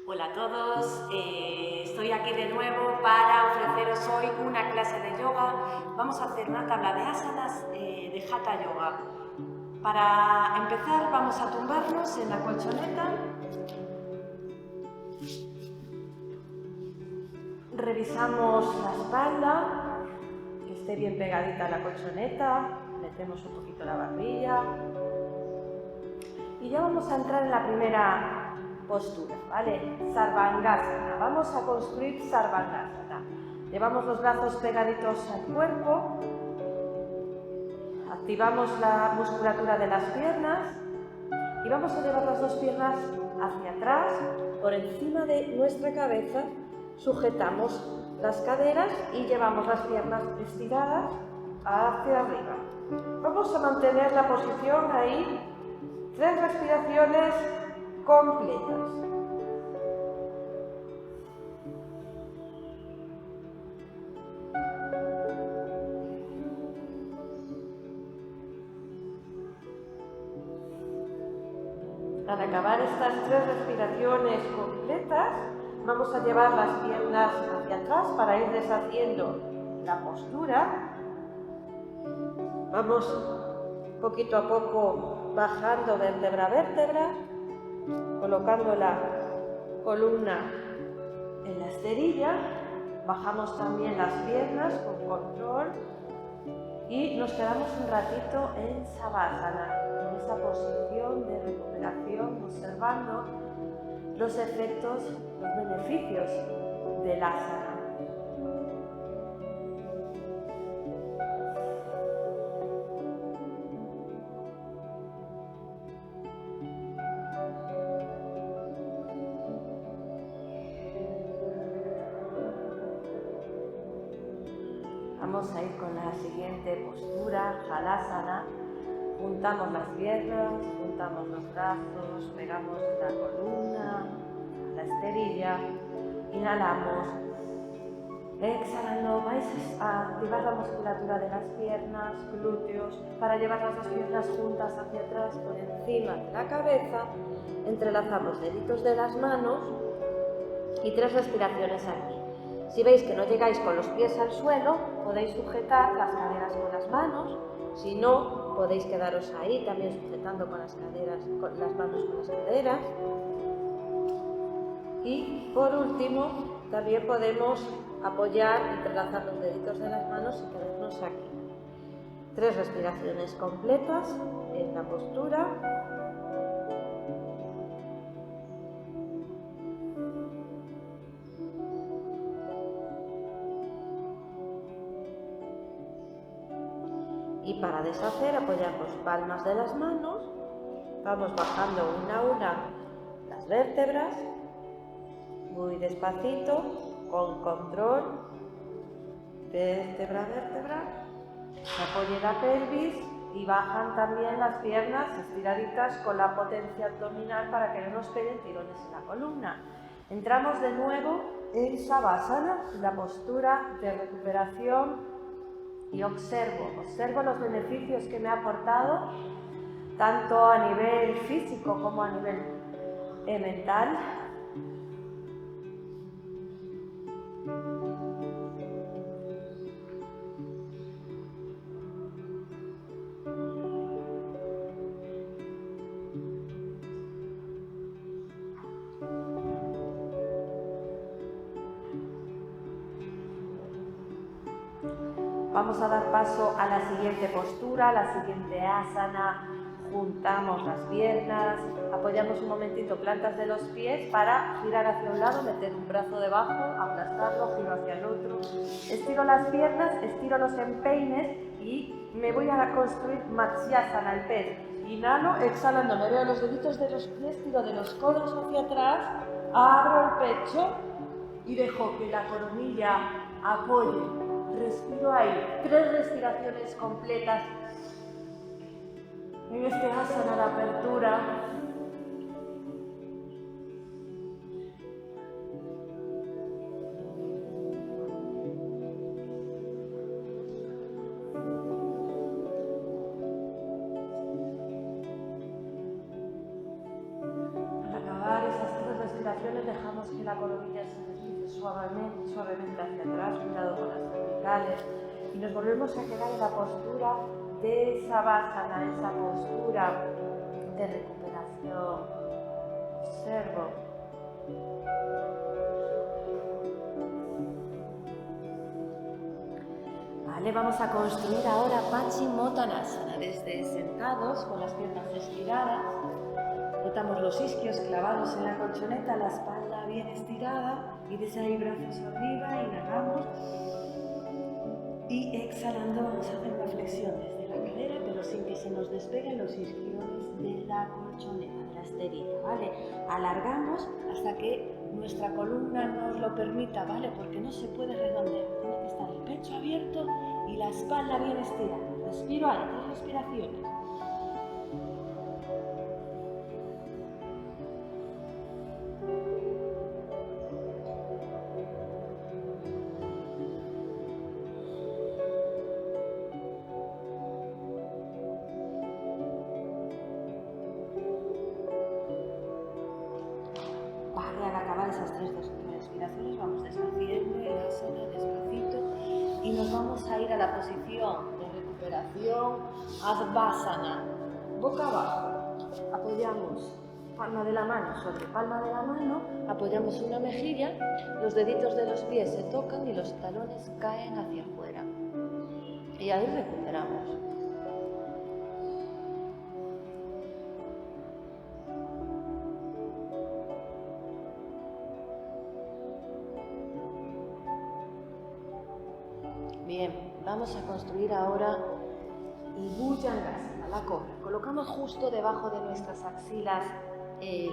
Hola a todos, estoy aquí de nuevo para ofreceros hoy una clase de yoga. Vamos a hacer una tabla de asanas de Hatha Yoga. Para empezar vamos a tumbarnos en la colchoneta. Revisamos la espalda, que esté bien pegadita a la colchoneta, metemos un poquito la barbilla y ya vamos a entrar en la primera postura, ¿vale? Sarvangasana. Vamos a construir Sarvangasana. Llevamos los brazos pegaditos al cuerpo, activamos la musculatura de las piernas y vamos a llevar las dos piernas hacia atrás, por encima de nuestra cabeza, sujetamos las caderas y llevamos las piernas estiradas hacia arriba. Vamos a mantener la posición ahí, 3 respiraciones completas. Al acabar estas 3 respiraciones completas, vamos a llevar las piernas hacia atrás para ir deshaciendo la postura. Vamos poquito a poco bajando vértebra a vértebra, colocando la columna en la esterilla. Bajamos también las piernas con control y nos quedamos un ratito en Savasana, en esa posición de recuperación, observando los efectos, los beneficios del asana. Vamos a ir con la siguiente postura, Halasana. Juntamos las piernas, juntamos los brazos, pegamos la columna, la esterilla, inhalamos. Exhalando, vais a activar la musculatura de las piernas, glúteos, para llevar las dos piernas juntas hacia atrás por encima de la cabeza. Entrelazamos deditos de las manos y 3 respiraciones aquí. Si veis que no llegáis con los pies al suelo, podéis sujetar las caderas con las manos. Si no, podéis quedaros ahí también sujetando con las manos con las caderas. Y por último, también podemos apoyar, entrelazar los deditos de las manos y quedarnos aquí. 3 respiraciones completas en la postura. Y para deshacer, apoyamos palmas de las manos, vamos bajando una a una las vértebras, muy despacito, con control, vértebra a vértebra, se apoye la pelvis y bajan también las piernas estiraditas con la potencia abdominal para que no nos peguen tirones en la columna. Entramos de nuevo en Savasana, la postura de recuperación. Y observo los beneficios que me ha aportado, tanto a nivel físico como a nivel mental. Vamos a dar paso a la siguiente postura, la siguiente asana. Juntamos las piernas, apoyamos un momentito plantas de los pies para girar hacia un lado, meter un brazo debajo, aplastarlo, giro hacia el otro. Estiro las piernas, estiro los empeines y me voy a construir Matsyasana, el pez. Inhalo, exhalando, me veo los deditos de los pies, tiro de los codos hacia atrás, abro el pecho y dejo que la coronilla apoye. Respiro ahí, 3 respiraciones completas en este asana de apertura. Al acabar esas 3 respiraciones dejamos dejemos que la coronilla se deslice suavemente hacia atrás, cuidado con las cervicales, y nos volvemos a quedar en la postura de Savasana, esa postura de recuperación. Observo. Vale, vamos a construir ahora Paschimottanasana, desde sentados con las piernas estiradas. Notamos los isquios clavados en la colchoneta, la espalda bien estirada, y desde ahí brazos arriba, inhalamos y exhalando vamos a hacer una flexión desde la cadera, pero sin que se nos despeguen los isquiones de la colchoneta, de la esterilla, ¿vale? Alargamos hasta que nuestra columna nos lo permita, ¿vale? Porque no se puede redondear, tiene que estar el pecho abierto y la espalda bien estirada. Respiro ahí, 3 respiraciones. Al acabar esas 3 respiraciones vamos deshaciendo el asana despacito y nos vamos a ir a la posición de recuperación Advasana. Boca abajo, apoyamos palma de la mano sobre palma de la mano, apoyamos una mejilla, los deditos de los pies se tocan y los talones caen hacia afuera. Y ahí recuperamos. Bien, vamos a construir ahora el Bhujangasana, la cobra. Colocamos justo debajo de nuestras axilas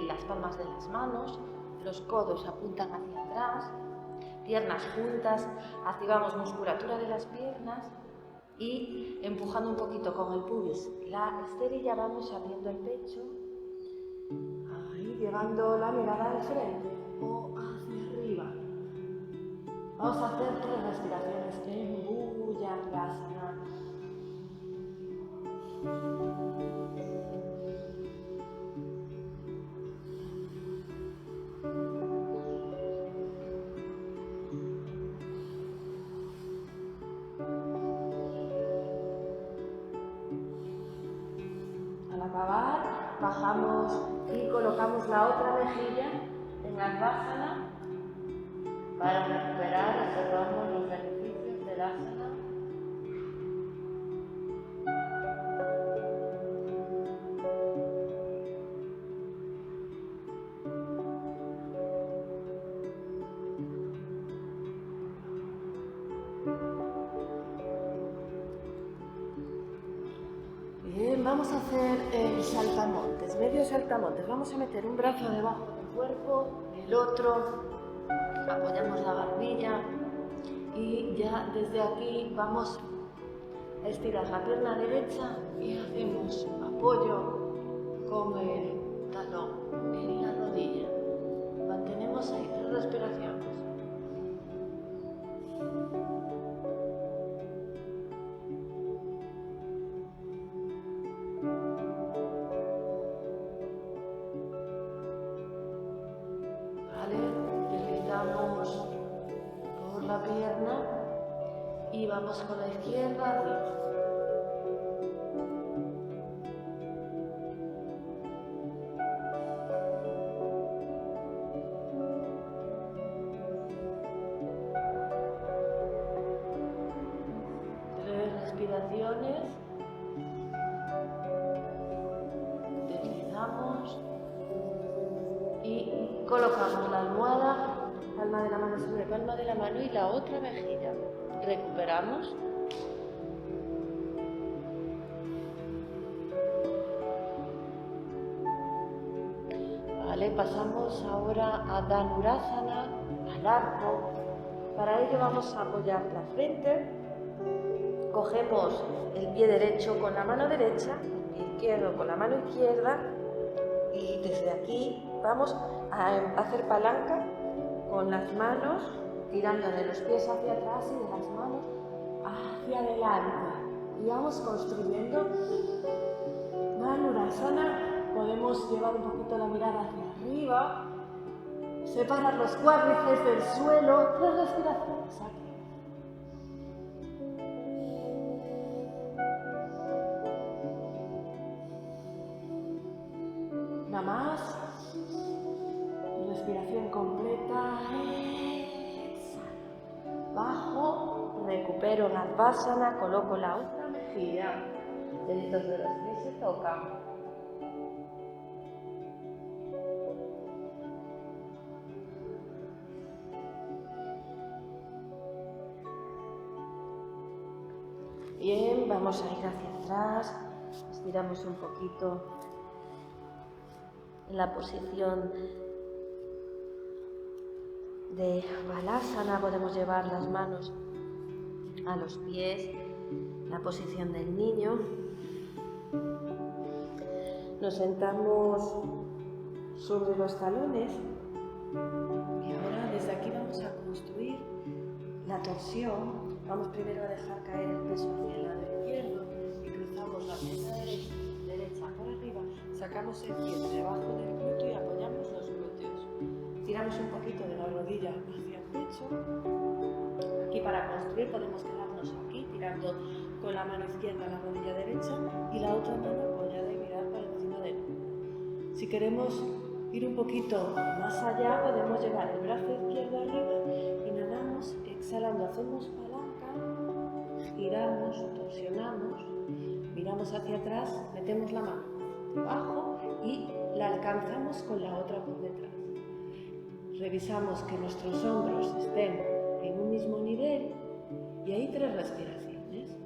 las palmas de las manos, los codos apuntan hacia atrás, piernas juntas, activamos musculatura de las piernas y empujando un poquito con el pubis la esterilla vamos abriendo el pecho, ahí llevando la mirada al frente o hacia arriba. Vamos a hacer 3 respiraciones en Bhujangasana. Al acabar, bajamos y colocamos la otra mejilla en Advasana. Para recuperar, observamos los beneficios del asana. Bien, vamos a hacer el saltamontes, medio saltamontes. Vamos a meter un brazo debajo del cuerpo, el otro. Apoyamos la barbilla y ya desde aquí vamos a estirar la pierna derecha y hacemos apoyo con el talón en la rodilla. Mantenemos ahí 3 respiraciones. Deslizamos por la pierna y vamos con la izquierda arriba. Tres respiraciones. Deslizamos y colocamos la almohada, palma de la mano sobre palma de la mano y la otra mejilla. Recuperamos. Vale, pasamos ahora a Dhanurasana, al arco. Para ello vamos a apoyar la frente. Cogemos el pie derecho con la mano derecha, el pie izquierdo con la mano izquierda y desde aquí vamos a hacer palanca con las manos, tirando de los pies hacia atrás y de las manos hacia adelante. Y vamos construyendo Dhanurasana. Podemos llevar un poquito la mirada hacia arriba, Separar los cuádriceps del suelo, 3 respiraciones aquí. Una más. Respiración completa. Exhalo. Bajo, recupero la Advasana, coloco la otra mejilla. Deditos de los pies se tocan. Bien, vamos a ir hacia atrás, estiramos un poquito en la posición de Balasana, podemos llevar las manos a los pies, la posición del niño. Nos sentamos sobre los talones y ahora desde aquí vamos a construir la torsión. Vamos primero a dejar caer el peso hacia el lado izquierdo y cruzamos la pierna derecha por arriba, sacamos el pie debajo del glúteo y apoyamos los glúteos. Tiramos un poquito de la rodilla hacia el pecho. Aquí para construir podemos quedarnos aquí, tirando con la mano izquierda la rodilla derecha y la otra mano apoyada y mirar para encima del hombro. Si queremos ir un poquito más allá, podemos llevar el brazo izquierdo arriba, inhalamos, exhalando, hacemos palanca, giramos, torsionamos, miramos hacia atrás, metemos la mano debajo y la alcanzamos con la otra por detrás. Revisamos que nuestros hombros estén en un mismo nivel y ahí 3 respiraciones.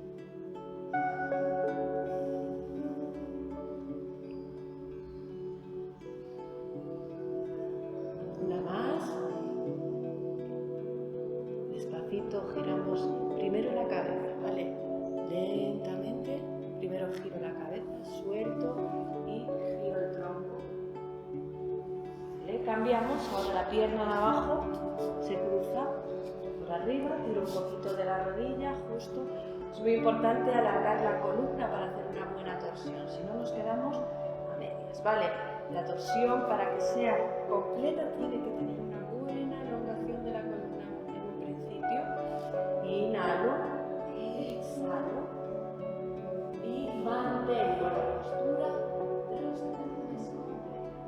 Una más. Despacito giramos primero la cabeza, ¿vale? Lentamente, primero giro la cabeza, suelto y giro el tronco. ¿Vale? Cambiamos, ahora la pierna de abajo se cruza por arriba, tiro un poquito de la rodilla, justo. Es muy importante alargar la columna para hacer una buena torsión, si no nos quedamos a medias, ¿vale? La torsión, para que sea completa, tiene que tener una buena elongación de la columna en un principio. Inhalo, exhalo y mantengo la postura de los tendones completos.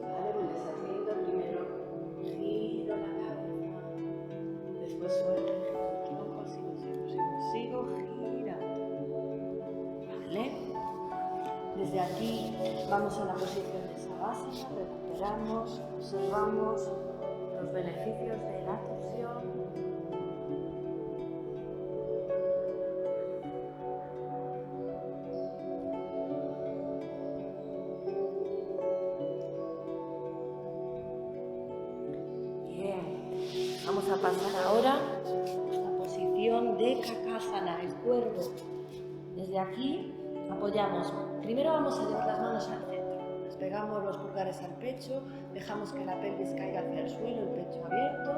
Vale, voy deshaciendo primero, giro la cabeza, después suelto el tronco, sigo girando. Vale. Desde aquí vamos a la posición de Savasana, recuperamos, observamos los beneficios de la torsión. Bien, vamos a pasar ahora a la posición de Kakasana, el cuervo. Desde aquí apoyamos. Primero vamos a llevar las manos al centro. Despegamos los pulgares al pecho, dejamos que la pelvis caiga hacia el suelo, el pecho abierto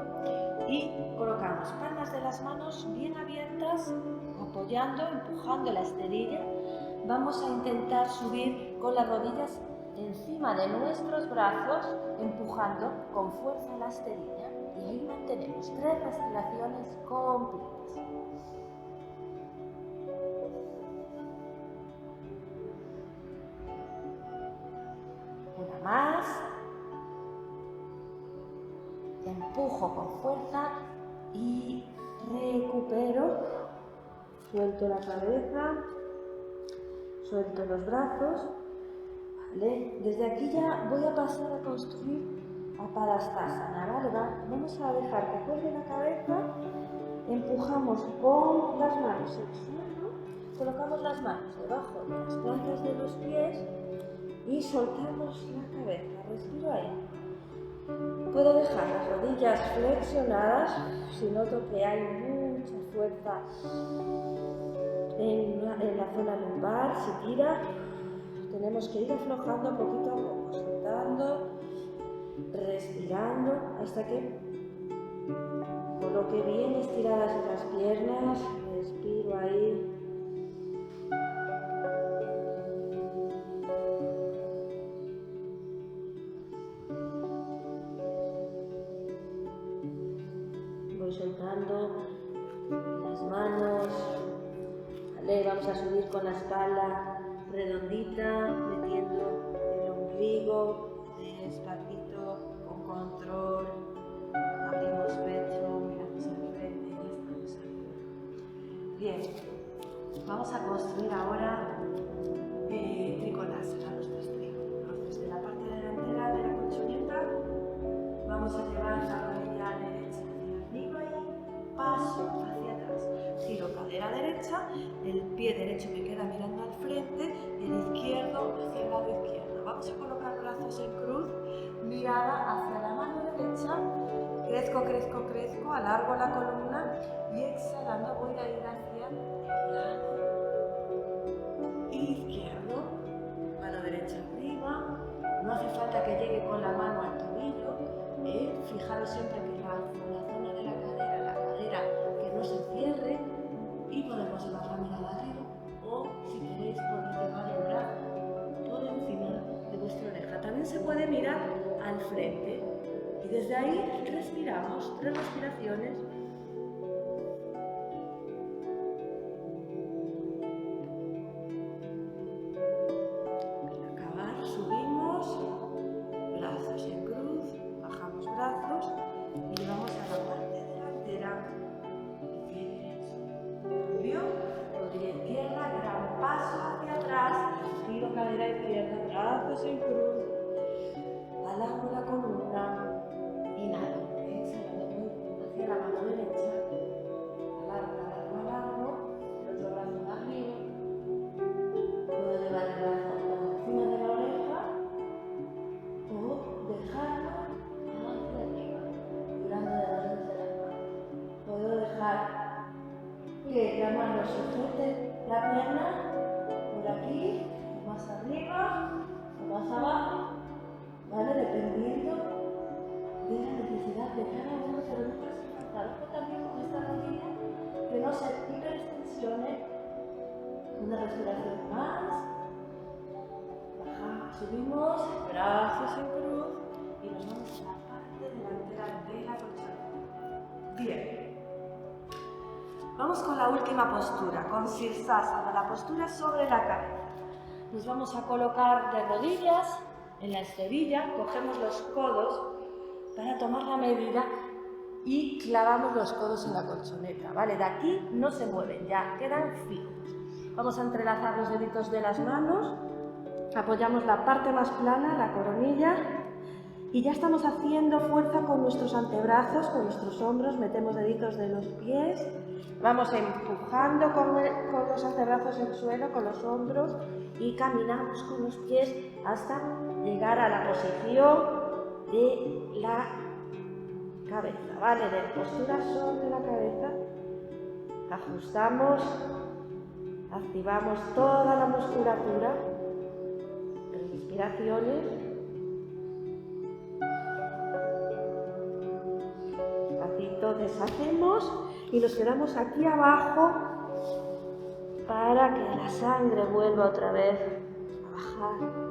y colocamos palmas de las manos bien abiertas, apoyando, empujando la esterilla. Vamos a intentar subir con las rodillas encima de nuestros brazos, empujando con fuerza la esterilla. Y ahí mantenemos 3 respiraciones completas. Una más. Empujo con fuerza y recupero. Suelto la cabeza, suelto los brazos. Vale. Desde aquí ya voy a pasar a construir a Padastasana, ¿vale? Vamos a dejar que cuelgue la cabeza, empujamos con las manos el suelo, colocamos las manos debajo de las plantas de los pies y soltamos la cabeza, respiro ahí. Puedo dejar las rodillas flexionadas si noto que hay mucha fuerza en la zona lumbar, si tira, tenemos que ir aflojando poquito a poco, soltando, respirando hasta que coloco coloque bien estiradas las piernas, respiro ahí. Voy soltando las manos, vale, vamos a subir con la espalda redondita, metiendo el ombligo despacito, con control, abrimos pecho, miramos al frente y estamos aquí. Bien, vamos a construir ahora Trikonasana, nuestro estribo. Entonces, de la parte delantera de la colchoneta vamos a llevar la rodilla derecha hacia arriba y paso hacia atrás. Giro cadera derecha, el pie derecho me queda mirando al frente y el izquierdo hacia el lado izquierdo. Vamos a colocar brazos en cruz, mirada hacia la mano derecha, crezco, crezco, crezco, alargo la columna y exhalando voy a ir hacia el lado izquierdo, mano derecha arriba, no hace falta que llegue con la mano al tobillo, fijaros siempre que la zona de la cadera que no se cierre y podemos llevar la mirada arriba o si queréis podéis llevar el brazo por encima de vuestra oreja. También se puede mirar al frente y desde ahí respiramos 3 respiraciones. Cadera izquierda, brazos en cruz, alargo la columna, inhalo, exhalando voy hacia la mano derecha, alargo, el otro brazo arriba, puedo llevar el brazo por encima de la oreja o dejarlo hacia arriba, tirando de los dedos de las manos. Puedo dejar que la mano sujete la pierna por aquí, más arriba o más abajo, ¿vale? Dependiendo de la necesidad de cada uno, pero nunca se falta. Ojo también con esta rodilla, que no se hiperextensione. Una respiración más. Bajamos, subimos, brazos en cruz y nos vamos a la parte delantera de la colchoneta. Bien. Vamos con la última postura, con Sirsasana, la postura sobre la cabeza. Nos vamos a colocar de rodillas en la esterilla, cogemos los codos para tomar la medida y clavamos los codos en la colchoneta, ¿vale? De aquí no se mueven, ya quedan fijos. Vamos a entrelazar los deditos de las manos, apoyamos la parte más plana, la coronilla, y ya estamos haciendo fuerza con nuestros antebrazos, con nuestros hombros, metemos deditos de los pies, vamos empujando con los antebrazos en el suelo, con los hombros, y caminamos con los pies hasta llegar a la posición de la cabeza, ¿vale? De postura sobre la cabeza, ajustamos, activamos toda la musculatura, respiraciones, deshacemos y nos quedamos aquí abajo para que la sangre vuelva otra vez a bajar.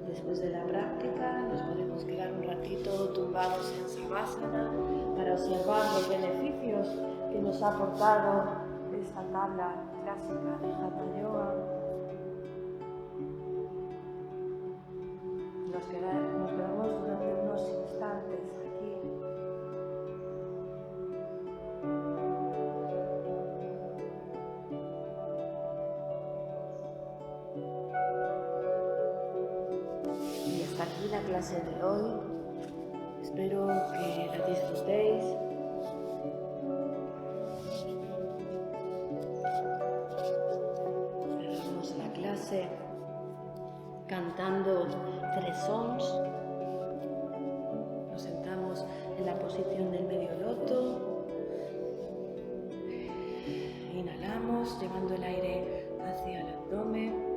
Después de la práctica nos podemos quedar un ratito tumbados en Savasana para observar los beneficios que nos ha aportado esta tabla clásica de Hatha Yoga. Nos quedamos durante unos instantes aquí. Aquí la clase de hoy, espero que la disfrutéis. Cerramos la clase cantando 3 sons. Nos sentamos en la posición del medio loto. Inhalamos, llevando el aire hacia el abdomen.